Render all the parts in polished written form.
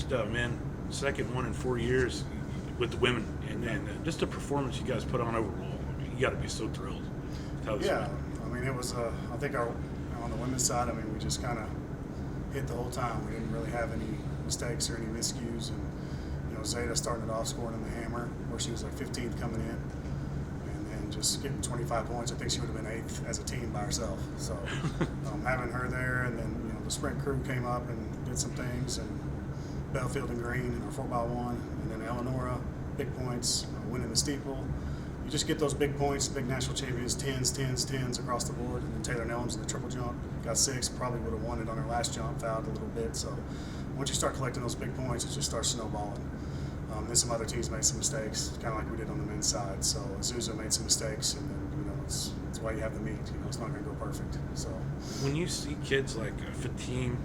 finished, man, second one in 4 years with the women, and just the performance you guys put on overall. I mean, you got to be so thrilled. Yeah, I mean, it was. I think on the women's side, I mean, we just kind of hit the whole time. We didn't really have any mistakes or any miscues, and Zeta starting it off scoring in the hammer, where she was like 15th coming in, and then just getting 25 points. I think she would have been 8th as a team by herself. So having her there, and then the sprint crew came up and did some things, and Belfield and Green in our 4x1, and then Eleonora, big points, winning the steeple. You just get those big points, big national champions, 10s across the board. And then Taylor Nellums in the triple jump got 6, probably would have won it on her last jump, fouled a little bit. So once you start collecting those big points, it just starts snowballing. Then some other teams made some mistakes, kind of like we did on the men's side. So Azusa made some mistakes, and then it's why you have the meet. It's not going to go perfect. So when you see kids like Fatim,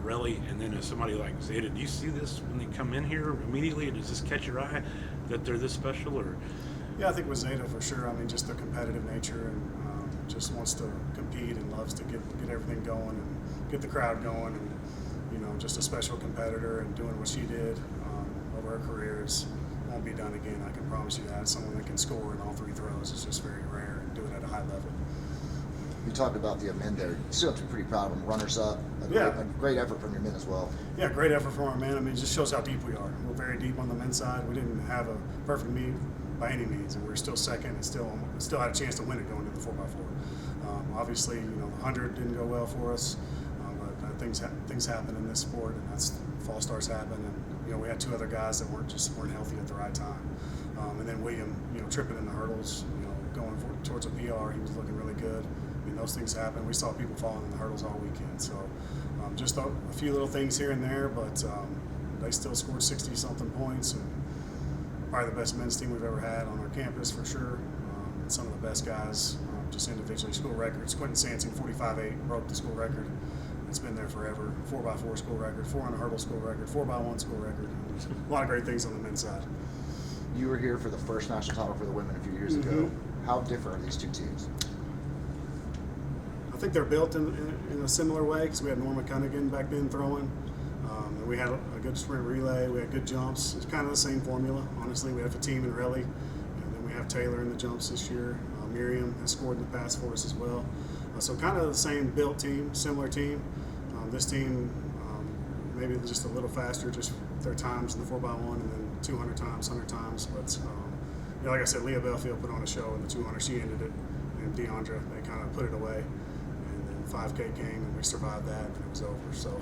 Relly, and then somebody like Zeta, do you see this when they come in here immediately? Does this catch your eye that they're this special, or? Yeah, I think with Zeta for sure. I mean, just the competitive nature, and just wants to compete and loves to get everything going and get the crowd going, and just a special competitor, and doing what she did over her careers won't be done again. I can promise you that. Someone that can score in all 3 throws is just very rare, and do it at a high level. You talked about the men there. You still have to be pretty proud of them. Runners up. A great effort from your men as well. Yeah, great effort from our men. I mean, it just shows how deep we are. We're very deep on the men's side. We didn't have a perfect meet by any means, and we're still second, and still had a chance to win it going to the 4x4. Obviously, the 100 didn't go well for us, but things happen in this sport, and that's false starts happen. And we had 2 other guys that weren't healthy at the right time, and then William, tripping in the hurdles, going towards a PR, he was looking really good. I mean, those things happen. We saw people falling in the hurdles all weekend, so just a few little things here and there, but they still scored 60-something points, and probably the best men's team we've ever had on our campus for sure. And some of the best guys, just individually. School records. Quentin Sansing, 45.8, broke the school record. It's been there forever. 4x4 school record, 400 hurdle school record, 4x1 school record. There's a lot of great things on the men's side. You were here for the first national title for the women a few years ago. How different are these 2 teams? I think they're built in a similar way, because we had Norma Cunningham back then throwing. And we had a good sprint relay. We had good jumps. It's kind of the same formula, honestly. We have Fatim and Relly, and then we have Taylor in the jumps this year. Miriam has scored in the past for us as well. So kind of the same built team, similar team. This team maybe just a little faster, just their times in the 4x1, and then 200 times, 100 times. But like I said, Leah Belfield put on a show in the 200. She ended it, and Deandra, they kind of put it away. 5K came, and we survived that, and it was over. So,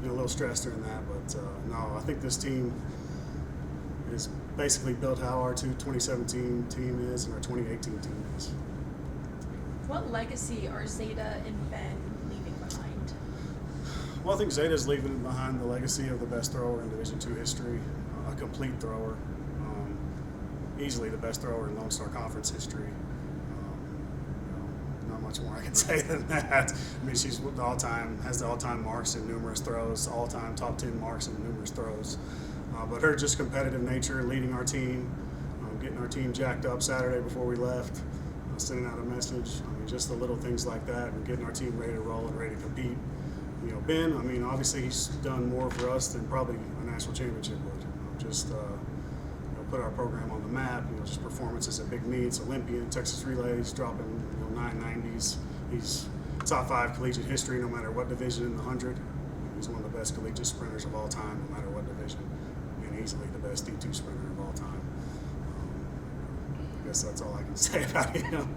a little stressed during that, but no, I think this team is basically built how our 2017 team is and our 2018 team is. What legacy are Zeta and Ben leaving behind? Well, I think Zeta's leaving behind the legacy of the best thrower in Division II history, a complete thrower, easily the best thrower in Lone Star Conference history. Much more I can say than that. I mean, she's has the all-time marks in numerous throws, all-time top 10 marks in numerous throws. But her just competitive nature, leading our team, getting our team jacked up Saturday before we left, sending out a message. I mean, just the little things like that, and getting our team ready to roll and ready to compete. Ben, I mean, obviously he's done more for us than probably a national championship would. Just put our program on the map. Just performances at big meets, Olympian, Texas relays, dropping 990s. He's top 5 collegiate history, no matter what division in the 100. He's one of the best collegiate sprinters of all time, no matter what division, and easily the best D2 sprinter of all time. I guess that's all I can say about him.